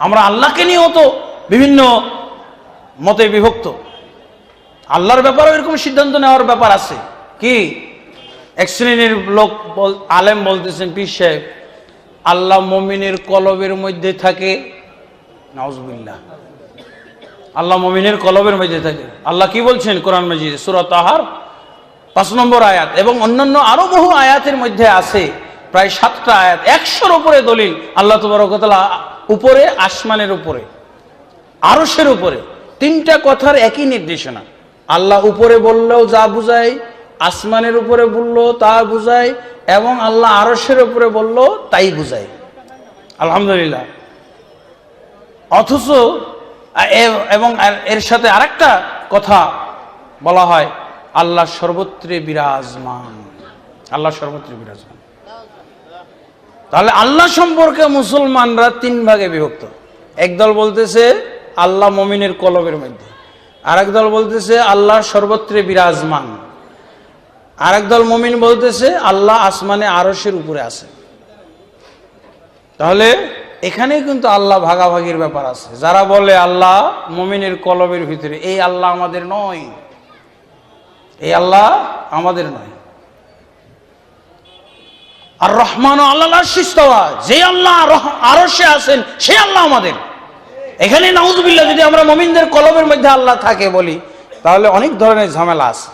আমরা আল্লাহকে নিয়েও তো বিভিন্ন মতে বিভক্ত। আল্লাহর ব্যাপারে এরকম সিদ্ধান্ত নেওয়ার ব্যাপার আছে কি? এক শ্রেণীর লোক আলেম বলতেছেন, পীর সাহেব, আল্লাহ মুমিনের কলবের মধ্যে থাকে। নাউজুবিল্লাহ, আল্লাহ মুমিনের কলবের মধ্যে থাকে। আল্লাহ কি বলছেন কোরআন মাজিদে সূরা তাহার 5 নম্বর আয়াত এবং অন্যান্য আরো বহু আয়াতের মধ্যে আছে, প্রায় 7টা আয়াত, 100-র উপরে দলিল। আল্লাহ তাবারক ওয়া তাআলা উপরে, আসমানের উপরে, আরশের উপরে, 3টা কথার একই নির্দেশনা। আল্লাহ উপরে বললেও যা বুঝায়, আসমানের উপরে বললো তা বুঝায়, এবং আল্লাহ আরশের উপরে বললো তাই বুঝায়। আলহামদুলিল্লাহ। অথচ এবং এর সাথে আরেকটা কথা বলা হয়, আল্লাহ সর্বত্রে বিরাজমান। আল্লাহ সর্বত্রে বিরাজমান। তাহলে আল্লাহ সম্পর্কে মুসলমানরা 3 ভাগে বিভক্ত। একদল বলতেছে আল্লাহ মুমিনের কলবের মধ্যে, আরেক দল বলতেছে আল্লাহ সর্বত্রে বিরাজমান, আরেক দল মুমিন বলতেছে আল্লাহ আসমানে আরশের উপরে আছে। তাহলে এখানেই কিন্তু আল্লাহ ভাগাভাগির ব্যাপার আছে। যারা বলে আল্লাহ মুমিনের কলবের ভিতরে, এই আল্লাহ আমাদের নয়, এই আল্লাহ আমাদের নয়। আর রহমান আল্লাহ শিস্তাওয়া, যে আল্লাহ আরশে আছেন সেই আল্লাহ আমাদের। এখানে নাউজুবিল্লাহ, যদি আমরা মুমিনদের কলবের মধ্যে আল্লাহ থাকে বলি, তাহলে অনেক ধরনের ঝামেলা আছে।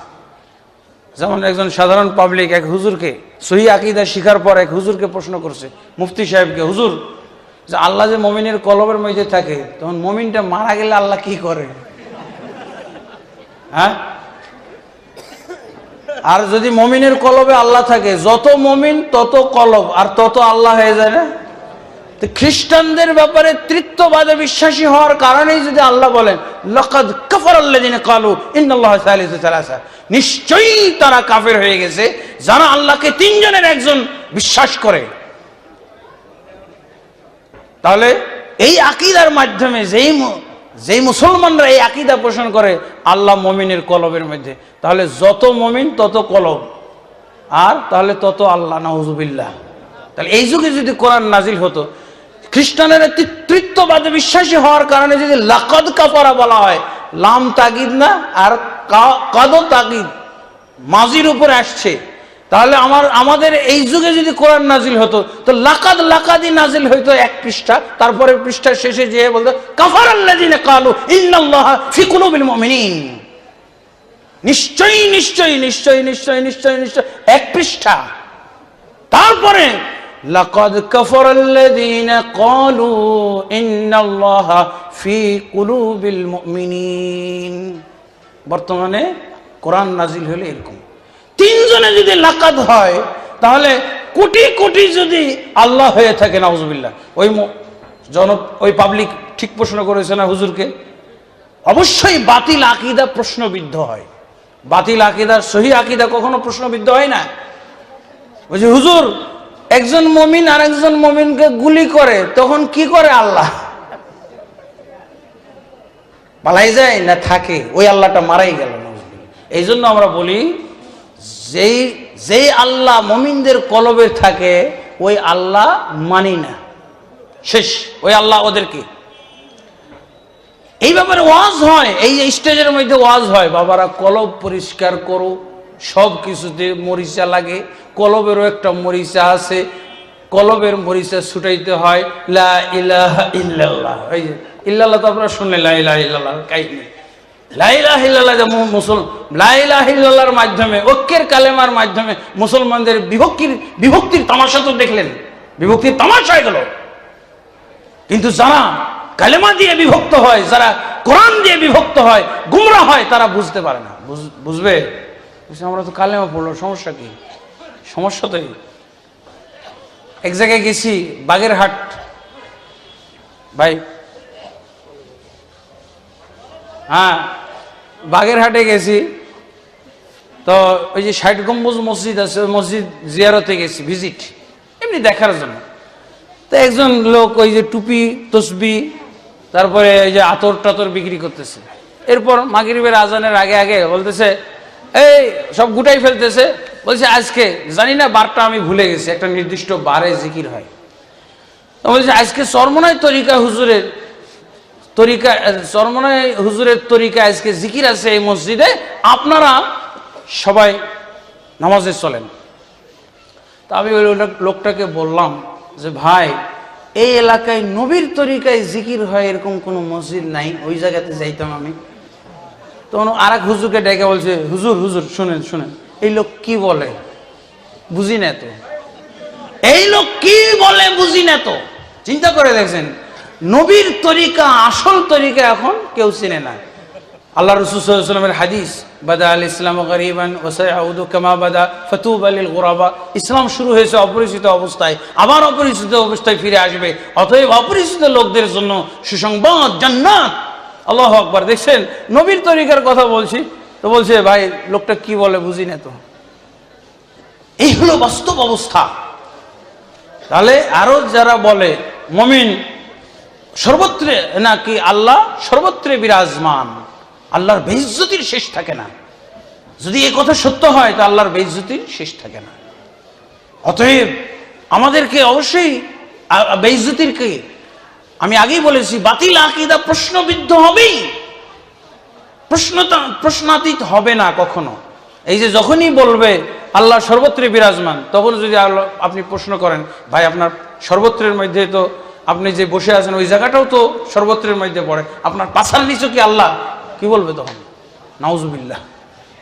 যেমন একজন সাধারণ পাবলিক এক হুজুরকে সহি আকীদা শিখার পর এক হুজুরকে প্রশ্ন করছে, মুফতি সাহেবকে, হুজুর, যে আল্লাহ যে মুমিনের কলবের মধ্যে থাকে, তখন মুমিনটা মারা গেলে আল্লাহ কি করে? হ্যাঁ, আর যদি মুমিনের কলবে আল্লাহ থাকে, যত মুমিন তত কলব, আর তত আল্লাহ হয়ে যায় না? তো খ্রিস্টানদের ব্যাপারে তৃতীয়বাদে বিশ্বাসী হওয়ার কারণেই যদি আল্লাহ বলেন লাকাদ কাফারাল্লাযিনা ক্বালু ইন্নাল্লাহা সালিসু সালাসা, নিশ্চয়ই তারা কাফের হয়ে গেছে যারা আল্লাহকে 3 জনের একজন বিশ্বাস করে। তাহলে এই আকীদার মাধ্যমে যেই মুসলমানরা এই আকীদা পোষণ করে আল্লাহ মুমিনের কলবের মধ্যে, তাহলে যত মুমিন তত কলব, আর তাহলে তত আল্লাহ। নাউজুবিল্লাহ। তাহলে এই যুগে যদি কোরআন নাজিল হতো, খ্রিস্টানেরা তৃতীয়বাদে বিশ্বাসী হওয়ার কারণে যদি লাকাদ কাফারা বলা হয়, লাম তাগিদ না, আর কাদ তাগিদ মাজির উপরে আসছে, তাহলে আমাদের এই যুগে যদি কোরআন নাজিল হতো, তো লাকাদি নাজিল হইতো 1 পৃষ্ঠা, তারপরে পৃষ্ঠার শেষে যেয়ে বলতো কাফারাল্লাযিনা ক্বালু ইন্নাল্লাহা ফি কুলুবিল মুমিনিন। নিশ্চয়ই নিশ্চয়ই নিশ্চয়ই নিশ্চয়ই নিশ্চয়ই নিশ্চয় 1 পৃষ্ঠা, তারপরে লাকাদ কাফারাল্লাযিনা ক্বালু ইন্নাল্লাহা ফি কুলুবিল মুমিনিন। বর্তমানে কোরআন নাজিল হলে এরকম 3 জনে যদি লাকাদ হয়, তাহলে কোটি কোটি যদি আল্লাহ হয়ে থাকে। নাউজুবিল্লাহ। ওই পাবলিক ঠিক প্রশ্ন করেছে না হুজুরকে, অবশ্যই বাতিল আকীদা প্রশ্নবিদ্ধ হয়। বাতিল আকীদা, সহি আকীদা কখনো প্রশ্নবিদ্ধ হয় না। ওই যে হুজুর, একজন মুমিন আর একজন মুমিনকে গুলি করে, তখন কি করে আল্লাহ? পালাই যায় না থাকে? ওই আল্লাহটা মারাই গেল। এই জন্য আমরা বলি, যেই আল্লাহ মুমিনদের কলবে থাকে ওই আল্লাহ মানি না, শেষ। ওই আল্লাহ ওদেরকে। এই ব্যাপারে ওয়াজ হয়, এই স্টেজের মধ্যে ওয়াজ হয়, বাবারা কলব পরিষ্কার করো, সব কিছুতে মরিচা লাগে, কলবেরও একটা মরিচা আছে, কলবের মরিচা ছুটাইতে হয়। লা ইলাহা ইল্লাল্লাহ, এই যে ইল্লাল্লাহ তো আপনারা শুনলেন, লা ইলাহা ইল্লাল্লাহ কাহিনী। লা ইলাহা ইল্লাল্লাহ যেমন লা ইলাহা ইল্লাল্লাহর মাধ্যমে, ঐক্যের কালেমার মাধ্যমে মুসলমানদের বিভক্তির তামাশা তো দেখলেন, বিভক্তির তামাশা গেল। কিন্তু যারা কালেমা দিয়ে বিভক্ত হয়, যারা কোরআন দিয়ে বিভক্ত হয়, গুমরা হয়, তারা বুঝতে পারে না। বুঝবে আমরা তো কালেমা পড়লো, সমস্যা কি? সমস্যা তো এক জায়গায় গেছি, বাগেরহাট, ভাই, হ্যাঁ, বাগেরহাটে গেছি। তো ওই যে 60 গম্বুজ মসজিদ আছে, ওই মসজিদ জিয়ারতে গেছি, ভিজিট, এমনি দেখার জন্য। তো একজন লোক ওই যে টুপি তসবি, তারপরে এই যে আতর টাতর বিক্রি করতেছে। এরপর মাগরিবের আজানের আগে আগে বলতেছে, এই সব গুটাই ফেলতেছে, বলছে আজকে জানি না বারটা আমি ভুলে গেছি, একটা নির্দিষ্ট বারে জিকির হয়। বলছে আজকে চরমনাই তরিকা হুজুরের তরিকা, চরমনাই হুজুরের তরিকা আজকে জিকির আছে এই মসজিদে, আপনারা সবাই নামাজে চলেন। তা আমি ওই লোকটাকে বললাম যে ভাই, এই এলাকায় নবীর তরিকায় জিকির হয় এরকম কোনো মসজিদ নাই, ওই জায়গাতে যাইতাম আমি। তখন আর এক হুজুরকে ডেকে বলছে, হুজুর হুজুর শুনেন শুনেন, এই লোক কি বলে বুঝি না তো, এই লোক কি বলে বুঝি না তো। চিন্তা করে দেখছেন, নবীর তরিকা আসল তরিকা এখন কেউ চিনে না। আল্লাহ রাসূল সাল্লাল্লাহু আলাইহি ওয়াসাল্লামের হাদিস, বাদা আল ইসলাম গরিবান ওয়া সায়াউদু কামা বাদা ফাতুবা লিল গুরাবা, ইসলাম শুরু হয়েছে অপরিচিত অবস্থায়, আবার অপরিচিত অবস্থায় ফিরে আসবে, অতএব অপরিচিত লোকদের জন্য সুসংবাদ জান্নাত। আল্লাহু আকবার। দেখছেন, নবীর তরিকার কথা বলছি, তো বলছে ভাই লোকটা কি বলে বুঝি না তো। এই হলো বাস্তব অবস্থা। তাহলে আরো যারা বলে মুমিন সর্বত্রে নাকি আল্লাহ সর্বত্রে বিরাজমান, আল্লাহর বেইজ্জতির শেষ থাকে না, যদি এই কথা সত্য হয় তো আল্লাহর বেইজ্জতির শেষ থাকে না। অতএব আমাদেরকে অবশ্যই বেইজ্জতির কে, আমি আগেই বলেছি, বাতিল আকীদা প্রশ্নবিদ্ধ হবেই, প্রশ্নাতীত হবে না কখনো। এই যে যখনই বলবে আল্লাহ সর্বত্রে বিরাজমান, তখন যদি আপনি প্রশ্ন করেন ভাই আপনার সর্বত্রের মধ্যে তো আপনি যে বসে আছেন ওই জায়গাটাও তো সর্বত্রের মধ্যে পড়ে, আপনার পাছার নিচে কি আল্লাহ, কি বলবে তখন? নাউজুবিল্লাহ।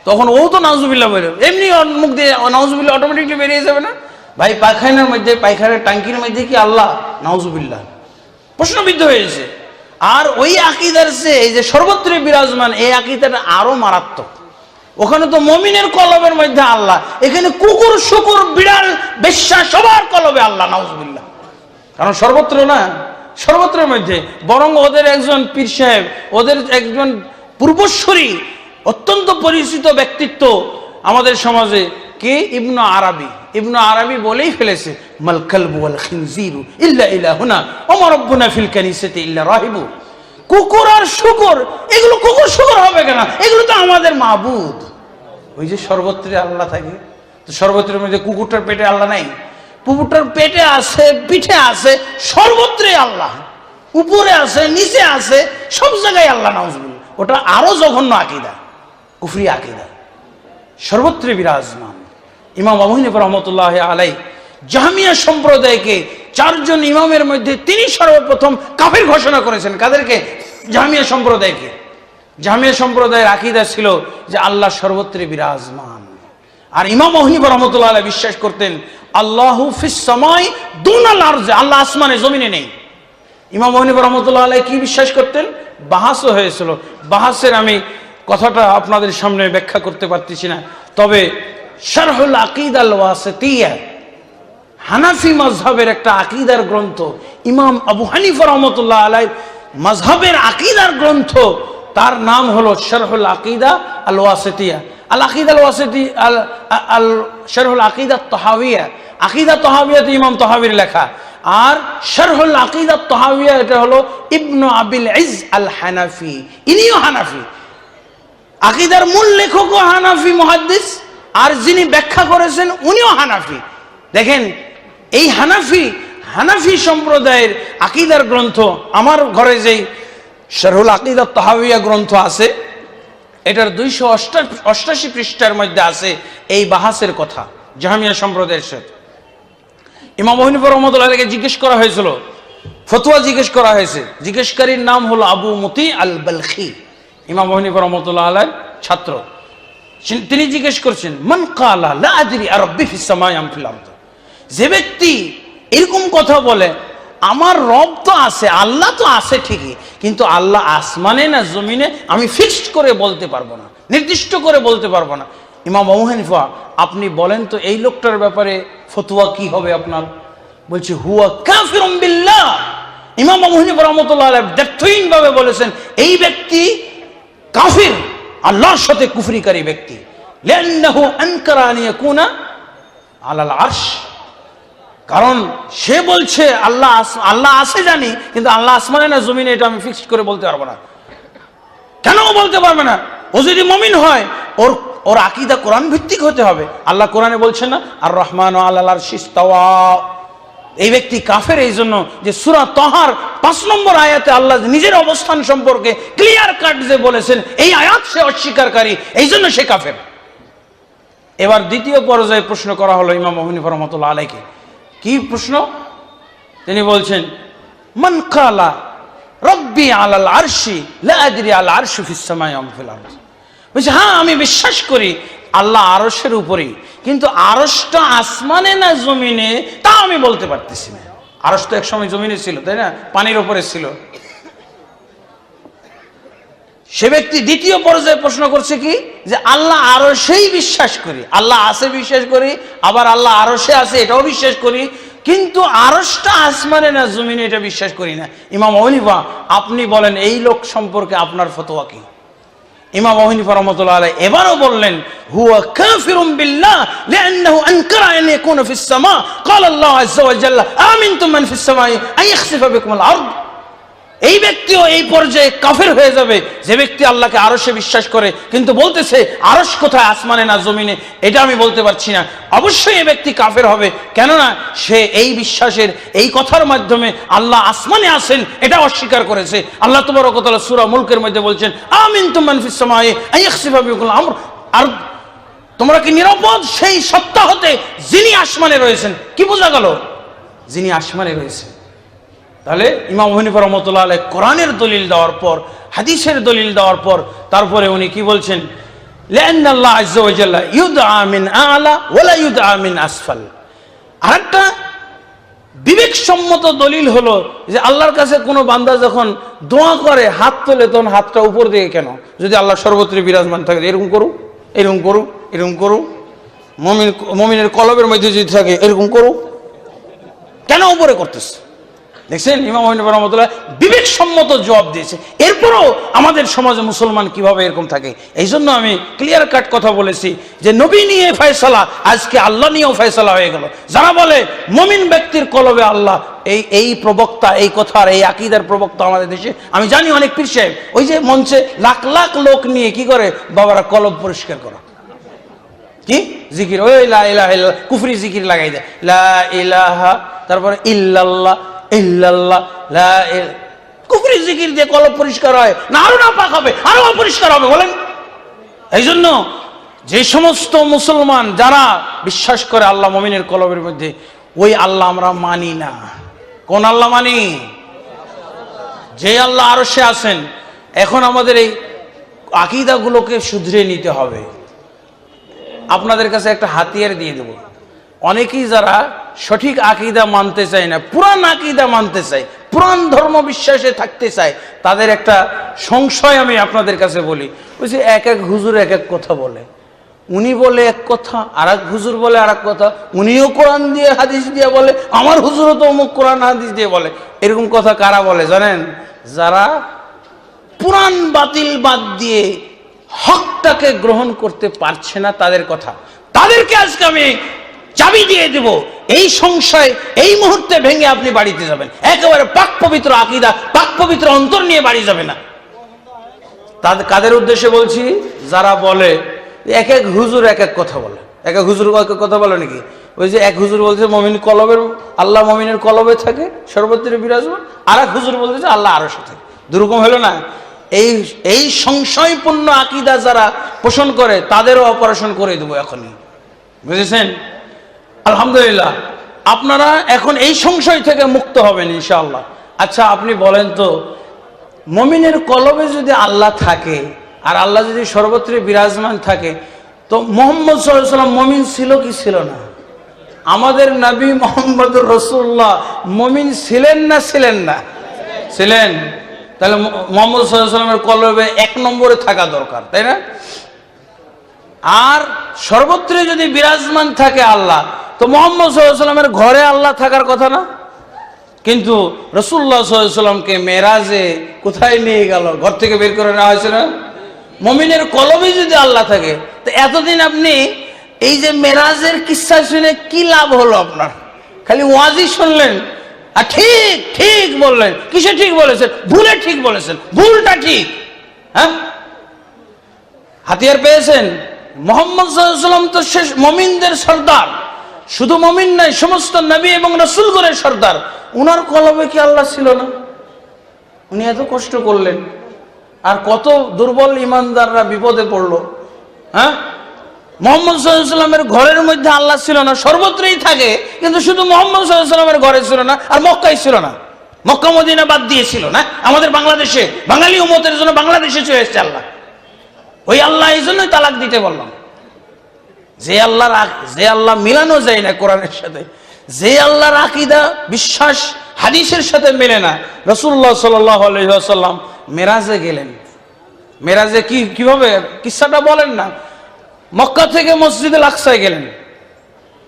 তখন ও তো নাউজুবিল্লাহ বলবে, এমনি মুখ দিয়ে নাউজুবিল্লাহ অটোমেটিকলি বেরিয়ে যাবে না? ভাই পায়খানার মধ্যে, পায়খানার টাঙ্কির মধ্যে কি আল্লাহ? নাউজুবিল্লাহ। প্রশ্নবিদ্ধ হয়েছে। আর ওই আকীদার চেয়ে এই যে সর্বত্রে বিরাজমান, এই আকীদাটা আরো মারাত্মক। ওখানে তো মুমিনের কলবের মধ্যে আল্লাহ, এখানে কুকুর শুকুর বিড়াল বেশ্যা সবার কলবে আল্লাহ, নাউজুবিল্লাহ। কারণ সর্বত্র না, সর্বত্রের মধ্যে। বরং ওদের একজন পীর সাহেব, ওদের একজন পূর্বসূরি, অত্যন্ত পরিচিত ব্যক্তিত্ব আমাদের সমাজে, কে? ইবনু আরাবী। ইবনু আরাবী বলেই ফেলেছে, মাল কালবু ওয়াল খিনজিরু ইল্লা ইলাহুনা ওয়া মা রাব্বুনা ফিল কানিসাতি ইল্লা রাহিবু। কুকুর আর শুকর, এগুলো কুকুর শুকর হবে কেন? এগুলো তো আমাদের মাবুদ। ওই যে সর্বত্রে আল্লাহ থাকে, তো সর্বত্রের মধ্যে কুকুরটার পেটে আল্লাহ নাই? কুকুরটার পেটে আছে, পিঠে আছে, সর্বত্রে আল্লাহ, উপরে আছে, নিচে আছে, সব জায়গায় আল্লাহ, নাউজুবিল্লাহ। ওটা আরো জঘন্য আকীদা, কুফরি আকীদা। সর্বত্রে বিরাজমান। ইমাম আবু হানিফা রাহমাতুল্লাহি আলাইহি জাহমিয়া সম্প্রদায়কে 4 জন ইমামের মধ্যে তিনি সর্বপ্রথম কাফের ঘোষণা করেছেন। কাদেরকে? জাহমিয়া সম্প্রদায়কে। জাহমিয়া সম্প্রদায়ের আকীদা ছিল যে আল্লাহ সর্বত্রে বিরাজমান। আর ইমাম আবু হানিফা রাহমাতুল্লাহি আলাইহি বিশ্বাস করতেন আল্লাহু ফিস সামাই দুনাল আরজ, আল্লাহ আসমানে জমিনে নেই। ইমাম আবু হানিফা রাহমাতুল্লাহি আলাইহি কি বিশ্বাস করতেন? বাহাসও হয়েছিল, বাহাসের আমি কথাটা আপনাদের সামনে ব্যাখ্যা করতে পারতেছি না, তবে শারহুল আকীদা আল ওয়াসিতিয়া, হানাফি মাযহাবের একটা আকীদার গ্রন্থ, ইমাম আবু হানিফা রাহমাতুল্লাহি আলাইহি মাযহাবের আকীদার গ্রন্থ, তার নাম হলো শারহুল আকীদা আল ওয়াসিতিয়া। আল আকীদা আল ওয়াসিতি আল শারহুল আকীদা তাহাওয়িয়া, আকীদা তাহাওয়িয়াতে ইমাম তাহাওয়ির লেখা। আর শারহুল আকীদা তাহাওয়িয়া এটা হলো ইবনু আবিল ইজ আল হানাফি, ইনিও হানাফি। আকীদার মূল লেখকও হানাফি মুহাদ্দিস, আর যিনি ব্যাখ্যা করেছেন উনিও হানাফি। দেখেন, এই হানাফি সম্প্রদায়ের আকীদার গ্রন্থ, আমার ঘরে যেই শারহুল আকীদা তাহাওয়িয়া গ্রন্থ আছে, এটার 288 পৃষ্ঠার মধ্যে আছে এই বাহাসের কথা জাহমিয়া সম্প্রদায়ের সাথে। ইমাম আবু হানিফা রাহমাতুল্লাহি আলাইহি জিজ্ঞেস করা হয়েছিল, ফতোয়া জিজ্ঞেস করা হয়েছে, জিজ্ঞেসকারীর নাম হলো আবু মুতি আল বালখি, ইমাম আবু হানিফা রাহমাতুল্লাহি আলাইহির ছাত্র। তিনি জিজ্ঞেস করছেন, মান কালা লা আদরি আরাব্বি ফিস সামাই আম ফিল আরদ, যে ব্যক্তি এরকম কথা বলে আমার রব তো আছে, আল্লাহ তো আছে ঠিকই, কিন্তু আল্লাহ আসমানে না জমিনে, আমি ফিক্সড করে বলতে পারবো না, নির্দিষ্ট করে বলতে পারবো না। ইমাম আবু হানিফা, আপনি বলেন তো এই লোকটার ব্যাপারে ফতোয়া কি হবে আপনার? বলছে হুয়া কাফিরুম বিল্লাহ। ইমাম আবু হানিফা রাহমাতুল্লাহি আলাইহি দ্ব্যর্থহীন ভাবে বলেছেন এই ব্যক্তি কাফির, আল্লাহর সাথে কুফরিকারী ব্যক্তি। লিআন্নাহু আনকারা আন ইয়াকুনা আলাল আরশ, কারণ সে বলছে আল্লাহ আছে জানি, কিন্তু আল্লাহ আসমানে না জমিনে, এটা আমি ফিক্সড করে বলতে পারবো না। কেন বলতে পারবে না? ও যদি মুমিন হয়, ওর আকীদা কোরআন ভিত্তিক হতে হবে। আল্লাহ কোরআনে বলছেন না, আর রহমান আলাল আরশি ইস্তাওয়া, এই ব্যক্তি কাফের এই জন্য যে সূরা তাহার 5 নম্বর আয়াতে আল্লাহ নিজের অবস্থান সম্পর্কে ক্লিয়ার কাট যে বলেছেন, এই আয়াত সে অস্বীকারী, এই জন্য সে কাফের। এবার দ্বিতীয় পর্যায়ে প্রশ্ন করা হলো ইমাম আবু হানিফা রাহমাতুল্লাহ আলাইহি। কি প্রশ্ন? তিনি বলছেন, মান কালা রব্বি আলাল আরশি লা আদরি আল আরশু ফিস সামাই আম ফিল আরদ। বলছে হ্যাঁ আমি বিশ্বাস করি আল্লাহ আরশের উপরেই, কিন্তু আরশটা আসমানে না জমিনে তা আমি বলতে পারতেছি না। আরশ তো একসময় জমিনে ছিল, তাই না? পানির উপরে ছিল। সে ব্যক্তি দ্বিতীয় পর্যায়ে প্রশ্ন করছে কি, যে আল্লাহ আরশেই বিশ্বাস করি, আল্লাহ আছে বিশ্বাস করি, আবার আল্লাহ আরশে আছে এটাও বিশ্বাস করি, কিন্তু আরশটা আসমানে না জমিনে এটা বিশ্বাস করি না। ইমাম আবু হানিফা, আপনি বলেন এই লোক সম্পর্কে আপনার ফতোয়া কি? ইমাম আবু হানিফা রাহমাতুল্লাহ আলাইহি এবারও বললেন, হুয়া কাফিরুম বিল্লাহ লিআন্নাহু আনকারা আন ইয়াকুনা ফিস সামা ক্বালা আল্লাহু আযজা ওয়া জাল্লা আমিনতুম মান ফিস সামাই আন ইয়াখসিফা বিকুমুল আরদ। এই ব্যক্তিও এই পর্যায়ে কাফের হয়ে যাবে যে ব্যক্তি আল্লাহকে আরশে বিশ্বাস করে কিন্তু বলতেছে আরশ কোথায়, আসমানে না জমিনে এটা আমি বলতে পারছি না। অবশ্যই এই ব্যক্তি কাফের হবে, কেননা সে এই বিশ্বাসের এই কথার মাধ্যমে আল্লাহ আসমানে আছেন এটা অস্বীকার করেছে। আল্লাহ তাবারক ওয়া তাআলা সূরা মুলকের মধ্যে বলছেন, আমিনতুম মান ফিস সামাই আন ইয়াখসিফা বিকুমুল আরদ। তোমরা কি নিরাপদ সেই সত্তা হতে যিনি আসমানে রয়েছেন? কি বোঝা গেল? যিনি আসমানে রয়েছেন। তাহলে ইমাম আবু হানিফা রাহমাতুল্লাহ আলাইহি কোরআনের দলিল দেওয়ার পর, হাদিসের দলিল দেওয়ার পর তারপরে উনি কি বলছেন, লিআন্না আল্লাহ আযজা ওয়া জাল্লা ইউদআ মিন আ'লা ওয়া লা ইউদআ মিন আসফাল। আরেকটা বিবেকসম্মত দলিল হলো যে আল্লাহর কাছে কোনো বান্দা যখন দোয়া করে হাত তোলে তখন হাতটা উপর দিকে কেন? যদি আল্লাহ সর্বত্র বিরাজমান থাকে, এরকম করু, এরকম করু, এরকম করু, মুমিনের কলবের মধ্যে যদি থাকে এরকম করু, কেন উপরে করতেছে? দেখছেন ইমাম আবু হানিফা রাহমাতুল্লাহ বিবেকসম্মত জবাব দিয়েছে। এরপরও আমাদের সমাজে মুসলমান কিভাবে এরকম থাকে, এই জন্য আমি ক্লিয়ার কাট কথা বলেছি যে নবী নিয়ে ফয়সালা, আজকে আল্লাহ নিয়েও ফয়সালা হয়ে গেল। যারা বলে মুমিন ব্যক্তির কলবে আল্লাহ, এই প্রবক্তা, এই কথার এই আকীদার প্রবক্তা আমাদের দেশে আমি জানি অনেক পীর সাহেব, ওই যে মঞ্চে লাখ লাখ লোক নিয়ে কি করে, বাবারা কলব পরিষ্কার করা, কি জিকির, ওই লা ইলাহা ইল্লাল্লাহ কুফরি জিকির লাগাই দেয়, লা ইলাহা তারপরে ইল্লাল্লাহ ইল্লাল্লাহ লা ইলাহা, কুফরি জিকির দিয়ে কলব পরিষ্কার হয় না? আরো নাপাক হবে, আরো অপরিষ্কার হবে বলেন। এই জন্য যে সমস্ত মুসলমান যারা বিশ্বাস করে আল্লাহ মুমিনের কলবের মধ্যে, ওই আল্লাহ আমরা মানি না। কোন আল্লাহ মানি? যে আল্লাহ আরশে আছেন। এখন আমাদের এই আকীদাগুলোকে শুধরে নিতে হবে। আপনাদের কাছে একটা হাতিয়ার দিয়ে দেব। অনেকেই যারা সঠিক আকীদা মানতে চায় না, পুরান আকীদা মানতে চায়, পুরান ধর্ম বিশ্বাসে থাকতে চায়, তাদের একটা সংশয় আমি আপনাদের কাছে বলি। ওই যে এক এক হুজুর এক এক কথা বলে, উনি বলে এক কথা, আর এক হুজুর বলে আর এক কথা, উনিও কোরআন দিয়ে হাদিস দিয়ে বলে, আমার হুজুরও তো অমুক কোরআন হাদিস দিয়ে বলে। এরকম কথা কারা বলে জানেন? যারা পুরান বাতিল বাদ দিয়ে হকটাকে গ্রহণ করতে পারছে না, তাদের কথা। তাদেরকে আজকে আমি চাবি দিয়ে দেব, এই সংশয় এই মুহূর্তে ভেঙে আপনি বাড়িতে যাবেন, একেবারে পাক পবিত্র আকীদা, পাক পবিত্র অন্তর নিয়ে বাড়ি যাবে না। তাদের কাদের উদ্দেশ্যে বলছি? যারা বলে এক এক হুজুর এক এক কথা বলে। এক এক হুজুর এক এক কথা বলে নাকি? ওই যে এক হুজুর বলছে মুমিন কলবের, আল্লাহ মুমিনের কলবে থাকে সর্বত্র বিরাজমান, আর এক হুজুর বলতেছে আল্লাহ আরশে থাকে। দুরকম হলো না? এই সংশয়পূর্ণ আকীদা যারা পোষণ করে তাদেরও অপারেশন করে দেবো এখনই, বুঝেছেন? আলহামদুলিল্লাহ, আপনারা এখন এই সংশয় থেকে মুক্ত হবেন ইনশাআল্লাহ। আচ্ছা আপনি বলেন তো, মুমিনের কলবে যদি আল্লাহ থাকে আর আল্লাহ যদি সর্বত্র বিরাজমান থাকে, তো মুহাম্মদ সাল্লাল্লাহু আলাইহি ওয়াসাল্লাম মুমিন ছিল কি ছিল না? আমাদের নবী মুহাম্মদুর রাসূলুল্লাহ মুমিন ছিলেন না ছিলেন না? ছিলেন। তাহলে মুহাম্মদ সাল্লাল্লাহু আলাইহি ওয়াসাল্লামের কলবে এক নম্বরে থাকা দরকার, তাই না? আর সর্বত্র যদি বিরাজমান থাকে আল্লাহ, তো মুহাম্মদ সাল্লাল্লাহু আলাইহি ওয়াসাল্লামের ঘরে আল্লাহ থাকার কথা না? কিন্তু রাসূলুল্লাহ সাল্লাল্লাহু আলাইহি ওয়াসাল্লামকে মেরাজে কোথায় নিয়ে গেল? ঘর থেকে বের করে নেওয়া হয়েছে না? মুমিনের কলবে যদি আল্লাহ থাকে, তো এতদিন আপনি এই যে মেরাজের কিসসা শুনে কি লাভ হলো আপনার? খালি ওয়াজি শুনলেন আর ঠিক ঠিক বললেন। কিসে ঠিক বলেছেন? ভুলে ঠিক বলেছেন, ভুলটা ঠিক। হ্যাঁ, হাতিয়ার পেয়েছেন। মুহাম্মদ সাল্লাল্লাহু আলাইহি ওয়াসাল্লাম তো শেষ মুমিনদের সর্দার, শুধু মুমিন নয়, সমস্ত নবী এবং রাসূলগণের সর্দার, উনার কলবে কি আল্লাহ ছিল না? উনি এত কষ্ট করলেন, আর কত দুর্বল ইমানদাররা বিপদে পড়লো। হ্যাঁ, মুহাম্মদ সাল্লাল্লাহু আলাইহি ওয়াসাল্লামের ঘরের মধ্যে আল্লাহ ছিল না, সর্বত্রই থাকে, কিন্তু শুধু মুহাম্মদ সাল্লাল্লাহু আলাইহি ওয়াসাল্লামের ঘরে ছিল না, আর মক্কায় ছিল না। মক্কা মদিনা বাদ দিয়েছিল না, আমাদের বাংলাদেশে, বাঙালি উম্মতের জন্য বাংলাদেশে চলে এসেছে আল্লাহ। ওই আল্লাহ, এই জন্যই তালাক দিতে বললাম। যে আল্লাহ মিলানো যায় না কোরআনের সাথে, যে আল্লাহর আকীদা বিশ্বাস হাদিসের সাথে মেলে না। রাসূলুল্লাহ সাল্লাল্লাহু আলাইহি ওয়াসাল্লাম মেরাজে গেলেন। মেরাজে কিভাবে কিসসাটা বলেন না। মক্কা থেকে মসজিদে আকসায় গেলেন,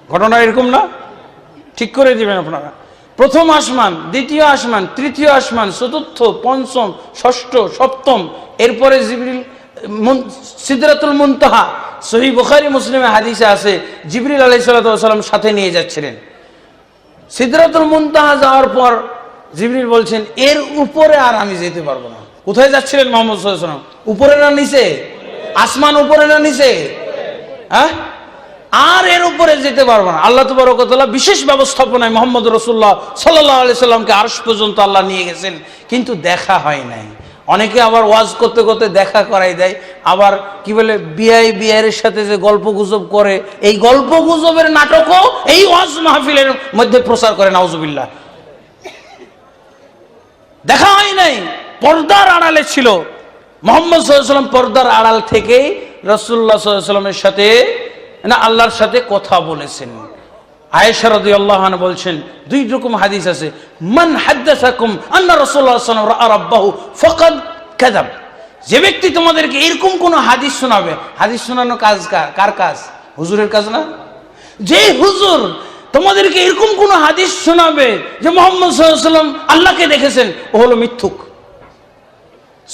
ঘটনা এরকম না? ঠিক করে দিবেন আপনারা। প্রথম আসমান, দ্বিতীয় আসমান, তৃতীয় আসমান, চতুর্থ, পঞ্চম, ষষ্ঠ, সপ্তম, এরপরে জিবরিল সিদরাতুল মুনতাহা। সহিহ বুখারী মুসলিমে হাদিসে আছে, জিবরিল আলাইহিস সালাম সাথে নিয়ে যাচ্ছিলেন। সিদরাতুল মুনতাহা যাওয়ার পর জিবরিল বলছেন, এর উপরে আর আমি যেতে পারবো না। কোথায় যাচ্ছিলেন মুহাম্মদ সাল্লাল্লাহু আলাইহি ওয়াসাল্লাম? উপরে না নিচে? আসমান উপরে না নিচে? হ্যাঁ, আর এর উপরে যেতে পারবো না। আল্লাহ তাবারক ওয়া তাআলা বিশেষ ব্যবস্থাপনায় মুহাম্মদ রাসূলুল্লাহ সাল্লাল্লাহু আলাইহি সাল্লামকে আরশ পর্যন্ত আল্লাহ নিয়ে গেছেন, কিন্তু দেখা হয় নাই। অনেকে আবার ওয়াজ করতে করতে দেখা করাই দেয়, আবার কি বলে বিআইয়ের সাথে যে গল্প গুজব করে, এই গল্প গুজবের নাটকও এই ওয়াজ মাহফিলের মধ্যে প্রচার করে। নাউজুবিল্লাহ। দেখা হয় নাই, পর্দার আড়ালে ছিল। মুহাম্মদ সাল্লাল্লাহু আলাইহি ওয়াসাল্লাম পর্দার আড়াল থেকে রাসূলুল্লাহ সাল্লাল্লাহু আলাইহি ওয়াসাল্লামের সাথে না আল্লাহর সাথে কথা বলেছেন। আয়েশা রাদিয়াল্লাহু আনহা বলছেন, দুই রকম হাদিস আছে, মান হাদাসাকুম আন্না রাসূলুল্লাহ সাল্লাল্লাহু আলাইহি ওয়াসাল্লাম রাআ রাব্বাহু ফাকাদ কাযাব। যে ব্যক্তি তোমাদেরকে এরকম কোন হাদিস শোনাবে, হাদিস শোনানো কাজ কার কাজ? হুজুরের কাজ না? যে হুজুর তোমাদেরকে এরকম কোন হাদিস শোনাবে যে মুহাম্মদ সাল্লাল্লাহু আলাইহি ওয়াসাল্লাম আল্লাহকে দেখেছেন, ও হলো মিথ্যুক।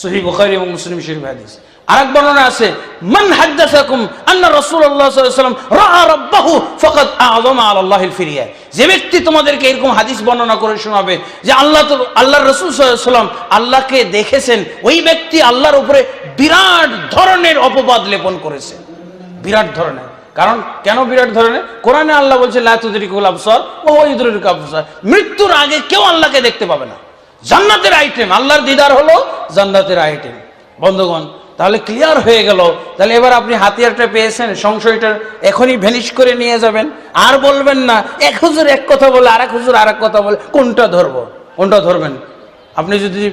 সহিহ বুখারী এবং মুসলিম শরীফ হাদিস। আরেক বর্ণনা আছে, মান হাদাসাকুম আন্না রাসূলুল্লাহ সাল্লাল্লাহু আলাইহি ওয়াসাল্লাম রাআ রাব্বাহু ফাকাদ আ'যামা আলাল্লাহিল ফিরিয়া। যে ব্যক্তি তোমাদেরকে এরকম হাদিস বর্ণনা করে শোনাবে যে আল্লাহর রাসূল সাল্লাল্লাহু আলাইহি ওয়াসাল্লাম আল্লাহকে দেখেছেন, ওই ব্যক্তি আল্লাহর উপরে বিরাট ধরনের অপবাদ লেপন করেছে। বিরাট ধরনের। কারণ কেন বিরাট ধরনের? কোরআনে আল্লাহ বলছে, লা তুদরিকুল আবসার ওয়া হুয়া ইউদরিকুল আবসার। মৃত্যুর আগে কেউ আল্লাহকে দেখতে পাবে না। জান্নাতের আইটেম, আল্লাহর দিদার হলো জান্নাতের আইটেম। বন্ধুগণ, তাহলে ক্লিয়ার হয়ে গেল। তাহলে এবার আপনি হাতিয়ারটা পেয়েছেন, সংশয়টা এখনই ভ্যানিশ করে নিয়ে যাবেন। আর বলবেন না এক হুজুর এক কথা বলে আরেক হুজুর আরেক কথা বলে, কোনটা ধরবো? কোনটা ধরবেন? আপনি যদি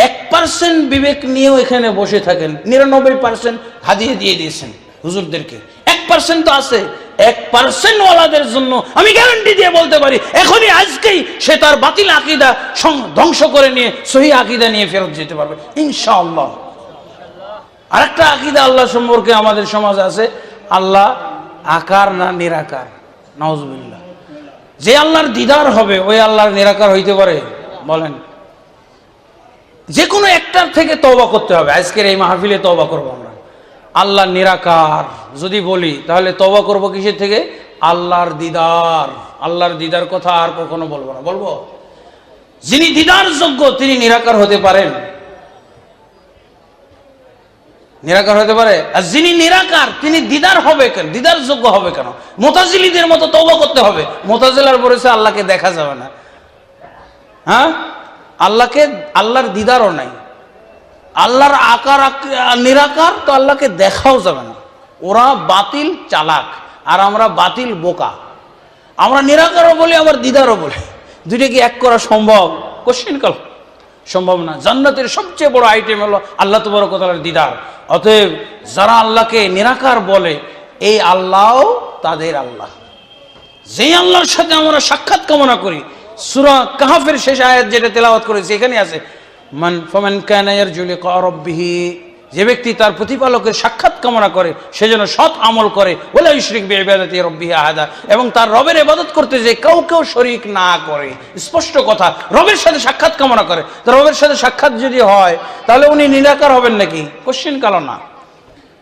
1% বিবেক নিয়েও এখানে বসে থাকেন, 99% হাদিয়ে দিয়ে দিয়েছেন হুজুরদেরকে। 1% তো আছে। 1% ওয়ালাদের জন্য আমি গ্যারান্টি দিয়ে বলতে পারি, এখনই আজকেই সে তার বাতিল আকীদা ধ্বংস করে নিয়ে সহিহ আকীদা নিয়ে ফেরত যেতে পারবে ইনশাআল্লাহ। আরেকটা আকীদা আল্লাহ সম্পর্কে আমাদের সমাজে আছে, আল্লাহ আকার না নিরাকার। নাউজুবিল্লাহ। যে আল্লাহর দিদার হবে ওই আল্লাহর নিরাকার হইতে পারে? বলেন। যে কোনো একটার থেকে তওবা করতে হবে। আজকের এই মাহফিলে তওবা করবো আমরা। আল্লাহ নিরাকার যদি বলি, তাহলে তওবা করব কিসের থেকে? আল্লাহর দিদার। আল্লাহর দিদার কথা আর কখনো বলবো না। বলবো যিনি দিদার যোগ্য তিনি নিরাকার হতে পারেন? নিরাকার হতে পারে? আর যিনি নিরাকার তিনি দিদার হবে কেন? দিদার যোগ্য হবে কেন? মুতাজিলীদের মতো তওবা করতে হবে। মুতাজিলার বলেছে আল্লাহকে দেখা যাবে না। হ্যাঁ, আল্লাহর দিদারও নাই। আল্লাহর আকার নিরাকার, তো আল্লাহকে দেখাও যাবে না। ওরা বাতিল চালাক আর আমরা বাতিল বোকা। আমরা নিরাকারও বলি আবার দিদারও বলি। দুইটা কি এক করা সম্ভব? কোশ্চেন কল সম্ভব না। জান্নাতের সবচেয়ে বড় আইটেম হলো আল্লাহ তাবারক ওয়া তাআলার দিদার। অতএব যারা আল্লাহকে নিরাকার বলে, এই আল্লাহ তাদের আল্লাহ। যেই আল্লাহর সাথে আমরা সাক্ষাৎ কামনা করি, সূরা কাহফের শেষ আয়াত যেটা তেলাওয়াত করেছি এখানে আছে, ফামান কানা ইয়ারজু লিকা রাব্বিহি। যে ব্যক্তি তার প্রতিপালকের সাক্ষাৎ কামনা করে সে যেন সৎ আমল করে, ওয়ালা ইউশরিক বিইবাদাতি রাব্বিহি আহাদা, এবং তার রবের ইবাদত করতে যে কাউকেও শরীক না করে। স্পষ্ট কথা, রবের সাথে সাক্ষাৎ কামনা করে। তো রবের সাথে সাক্ষাৎ যদি হয় তাহলে উনি নিরাকার হবেন নাকি? কোশ্চেন কালো না।